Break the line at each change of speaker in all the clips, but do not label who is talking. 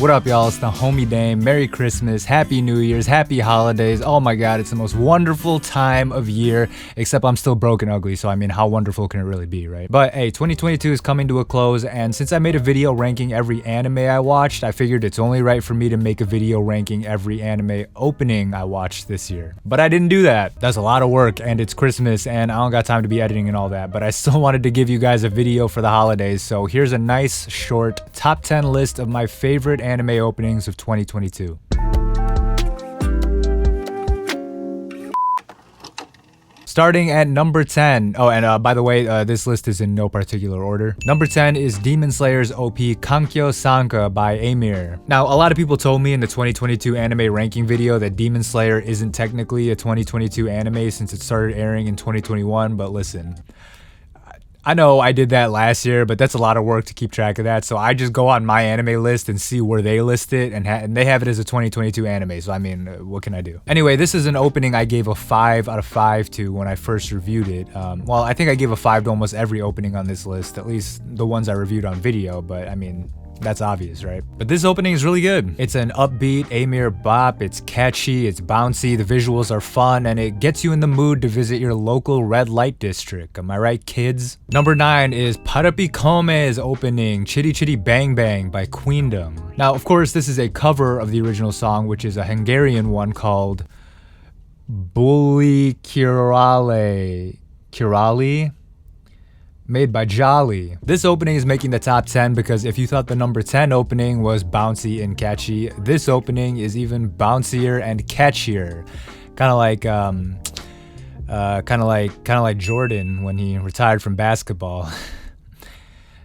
What up, y'all? It's the homie Dame. Merry Christmas, Happy New Year's, Happy Holidays. Oh my god, it's the most wonderful time of year, except I'm still broke and ugly, so I mean, how wonderful can it really be, right? But hey, 2022 is coming to a close, and since I made a video ranking every anime I watched, I figured it's only right for me to make a video ranking every anime opening I watched this year. But I didn't do that. That's a lot of work, and it's Christmas, and I don't got time to be editing and all that, but I still wanted to give you guys a video for the holidays, so here's a nice, short, top 10 list of my favorite anime openings of 2022. Starting at number 10. Oh, and by the way, this list is in no particular order. Number 10 is Demon Slayer's OP Kankyo Sanka by Amir. Now, a lot of people told me in the 2022 anime ranking video that Demon Slayer isn't technically a 2022 anime since it started airing in 2021, but listen. I know I did that last year, but that's a lot of work to keep track of that. So I just go on my anime list and see where they list it, and they have it as a 2022 anime. So I mean, what can I do? Anyway, this is an opening I gave a 5 out of 5 to when I first reviewed it. Well, I think I gave a 5 to almost every opening on this list, at least the ones I reviewed on video, but I mean, that's obvious, right? But this opening is really good. It's an upbeat Amir bop, it's catchy, it's bouncy, the visuals are fun, and it gets you in the mood to visit your local red light district. Am I right, kids? Number 9 is Parapikome's opening, Chitty Chitty Bang Bang by Queendom. Now, of course, this is a cover of the original song, which is a Hungarian one called Buli Kirale, made by Jolly. This opening is making the top 10 because if you thought the number 10 opening was bouncy and catchy, this opening is even bouncier and catchier. Kind of like Jordan when he retired from basketball.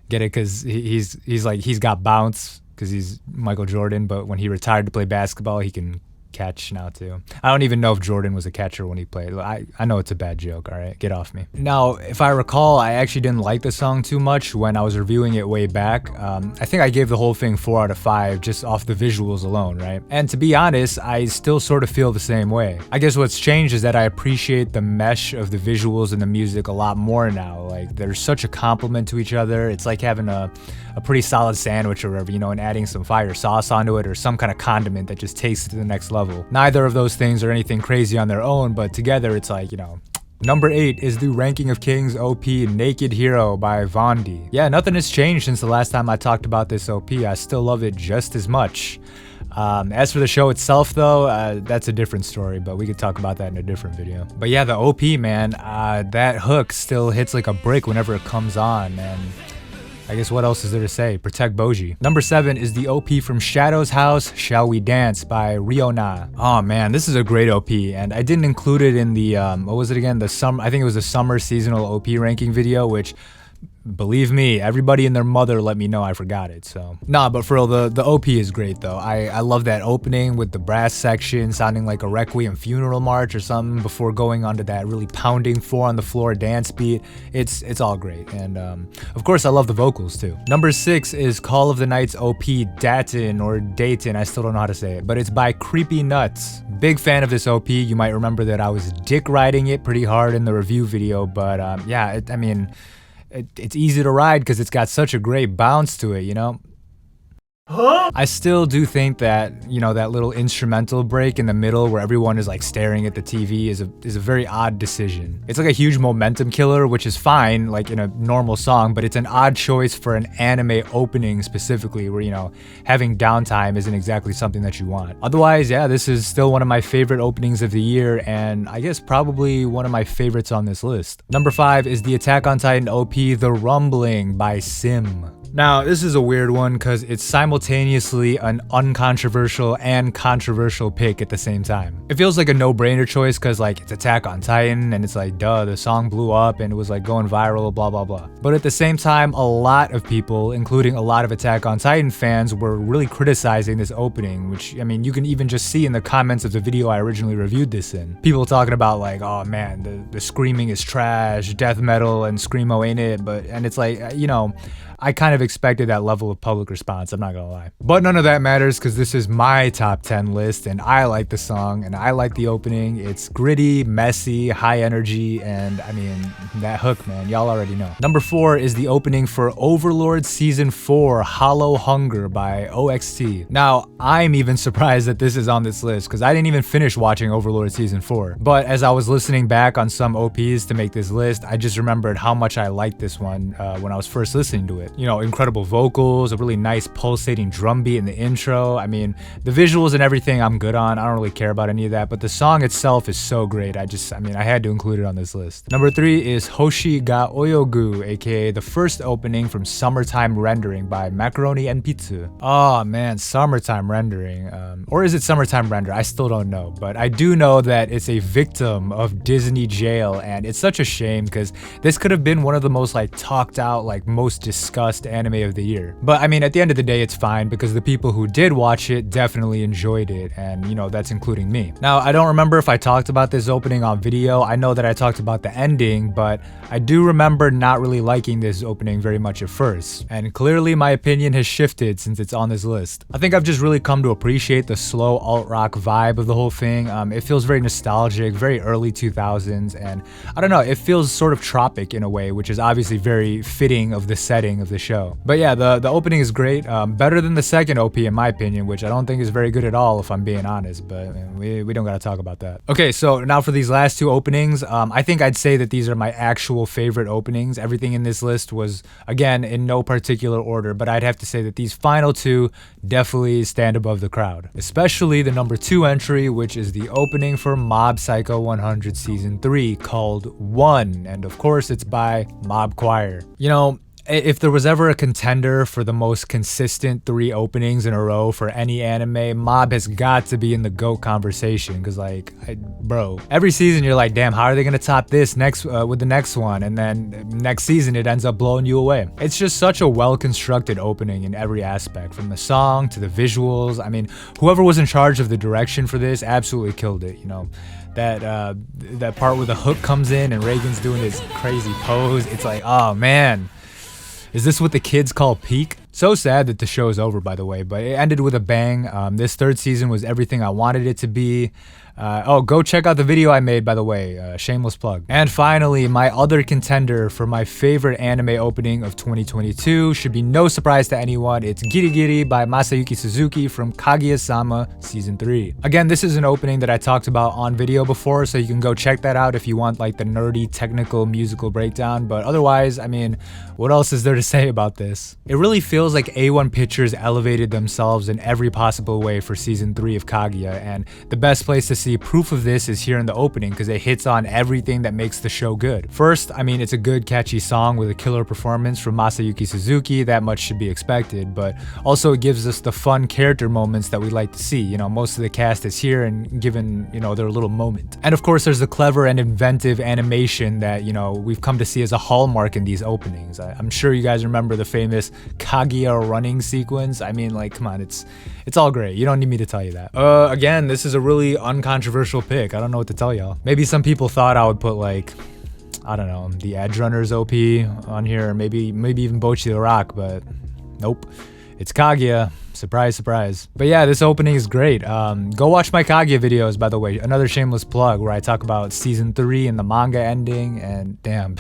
Get it? Because he's got bounce because he's Michael Jordan, but when he retired to play basketball, he can catch now too. I don't even know if Jordan was a catcher when he played. I know it's a bad joke, all right? Get off me. Now, if I recall, I actually didn't like the song too much when I was reviewing it way back. I think I gave the whole thing 4 out of 5 just off the visuals alone, right? And to be honest, I still sort of feel the same way. I guess what's changed is that I appreciate the mesh of the visuals and the music a lot more now. Like, they're such a compliment to each other. It's like having a pretty solid sandwich or whatever, you know, and adding some fire sauce onto it or some kind of condiment that just takes it to the next level. Neither of those things are anything crazy on their own, but together it's like, you know. Number 8 is the Ranking of Kings OP Naked Hero by Vondi. Yeah, nothing has changed since the last time I talked about this OP. I still love it just as much. As for the show itself though, that's a different story, but we could talk about that in a different video. But yeah, the OP, man, that hook still hits like a brick whenever it comes on, and I guess what else is there to say? Protect Boji. Number 7 is the OP from Shadow's House, Shall We Dance by Riona. Oh man, this is a great OP, and I didn't include it in the, what was it again? I think it was the summer seasonal OP ranking video, which, believe me, everybody and their mother let me know I forgot it, so. Nah, but for real, the OP is great though. I love that opening with the brass section sounding like a Requiem funeral march or something before going onto that really pounding 4 on the floor dance beat. It's all great, and of course I love the vocals too. Number 6 is Call of the Night's OP Datin or Dayton, I still don't know how to say it, but it's by Creepy Nuts. Big fan of this OP. You might remember that I was dick riding it pretty hard in the review video, but yeah, I mean, it's easy to ride because it's got such a great bounce to it, you know? Huh? I still do think that, you know, that little instrumental break in the middle where everyone is like staring at the TV is a very odd decision. It's like a huge momentum killer, which is fine, like in a normal song, but it's an odd choice for an anime opening specifically where, you know, having downtime isn't exactly something that you want. Otherwise, yeah, this is still one of my favorite openings of the year, and I guess probably one of my favorites on this list. Number 5 is the Attack on Titan OP The Rumbling by Sim. Now, this is a weird one because it's simultaneously an uncontroversial and controversial pick at the same time. It feels like a no-brainer choice because, like, it's Attack on Titan, and it's like, duh, the song blew up and it was like going viral, blah, blah, blah. But at the same time, a lot of people, including a lot of Attack on Titan fans, were really criticizing this opening, which, I mean, you can even just see in the comments of the video I originally reviewed this in. People talking about, like, oh man, the screaming is trash, death metal and screamo ain't it, and it's like, you know, I kind of expected that level of public response, I'm not gonna lie. But none of that matters because this is my top 10 list and I like the song and I like the opening. It's gritty, messy, high energy, and I mean, that hook, man, y'all already know. Number 4 is the opening for Overlord Season 4, Hollow Hunger by OXT. Now, I'm even surprised that this is on this list because I didn't even finish watching Overlord Season 4. But as I was listening back on some OPs to make this list, I just remembered how much I liked this one when I was first listening to it. You know, incredible vocals, a really nice pulsating drum beat in the intro. I mean, the visuals and everything I'm good on. I don't really care about any of that, but the song itself is so great. I had to include it on this list. Number 3 is Hoshi ga Oyogu, aka the first opening from Summertime Rendering by Macaroni and Pizza. Oh man, Summertime Rendering. Or is it Summertime Render? I still don't know, but I do know that it's a victim of Disney jail, and it's such a shame because this could have been one of the most like talked out, like most discussed anime of the year. But I mean, at the end of the day, it's fine because the people who did watch it definitely enjoyed it, and you know, that's including me. Now, I don't remember if I talked about this opening on video. I know that I talked about the ending, but I do remember not really liking this opening very much at first, and clearly my opinion has shifted since it's on this list. I think I've just really come to appreciate the slow alt-rock vibe of the whole thing. It feels very nostalgic, very early 2000s, and I don't know, it feels sort of tropic in a way, which is obviously very fitting of the setting of the show. But yeah, the opening is great, better than the second OP in my opinion, which I don't think is very good at all if I'm being honest, but we don't gotta talk about that. Okay, so now for these last two openings, I think I'd say that these are my actual favorite openings. Everything in this list was, again, in no particular order, but I'd have to say that these final two definitely stand above the crowd. Especially the number 2 entry, which is the opening for Mob Psycho 100 Season 3 called One, and of course it's by Mob Choir. You know, if there was ever a contender for the most consistent 3 openings in a row for any anime, Mob has got to be in the GOAT conversation, because like, bro, every season you're like, damn, how are they gonna top this next with the next one? And then next season it ends up blowing you away. It's just such a well-constructed opening in every aspect, from the song to the visuals. I mean, whoever was in charge of the direction for this absolutely killed it, you know. That part where the hook comes in and Reagan's doing his crazy pose, it's like, oh man. Is this what the kids call peak? So sad that the show is over, by the way, but it ended with a bang. This 3rd season was everything I wanted it to be. Oh, go check out the video I made, by the way, shameless plug. And finally, my other contender for my favorite anime opening of 2022 should be no surprise to anyone. It's Giri Giri by Masayuki Suzuki from Kaguya-sama Season 3. Again, this is an opening that I talked about on video before, so you can go check that out if you want like the nerdy technical musical breakdown, but otherwise, I mean, what else is there to say about this? It really feels like A1 Pictures elevated themselves in every possible way for Season 3 of Kaguya, and the best place to see proof of this is here in the opening because it hits on everything that makes the show good. First, I mean, it's a good catchy song with a killer performance from Masayuki Suzuki, that much should be expected, but also it gives us the fun character moments that we like to see. You know, most of the cast is here and given, you know, their little moment. And of course, there's the clever and inventive animation that, you know, we've come to see as a hallmark in these openings. I'm sure you guys remember the famous Kaguya running sequence. I mean, like, come on, it's all great. You don't need me to tell you that. Again, this is a really uncontroversial pick. I don't know what to tell y'all. Maybe some people thought I would put like, I don't know, the Edge Runners OP on here, or maybe even Bocchi the Rock, but nope. It's Kaguya. Surprise, surprise. But yeah, this opening is great. Go watch my Kaguya videos, by the way. Another shameless plug where I talk about Season 3 and the manga ending, and damn.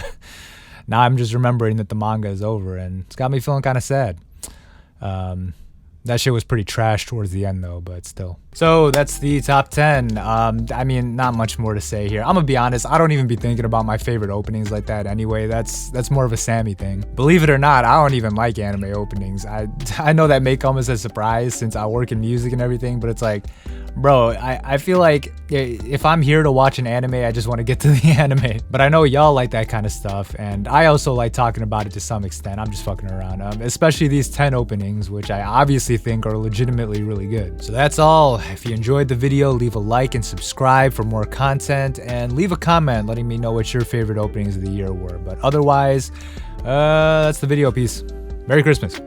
Now I'm just remembering that the manga is over, and it's got me feeling kind of sad. That shit was pretty trash towards the end though, but still. So that's the top 10. I mean, not much more to say here. I'm gonna be honest, I don't even be thinking about my favorite openings like that anyway. That's more of a Sammy thing. Believe it or not, I don't even like anime openings. I know that may come as a surprise since I work in music and everything, but it's like, bro, I feel like if I'm here to watch an anime, I just want to get to the anime. But I know y'all like that kind of stuff, and I also like talking about it to some extent. I'm just fucking around, especially these 10 openings, which I obviously think are legitimately really good. So that's all. If you enjoyed the video, leave a like and subscribe for more content, and leave a comment letting me know what your favorite openings of the year were. But otherwise, that's the video. Peace. Merry Christmas.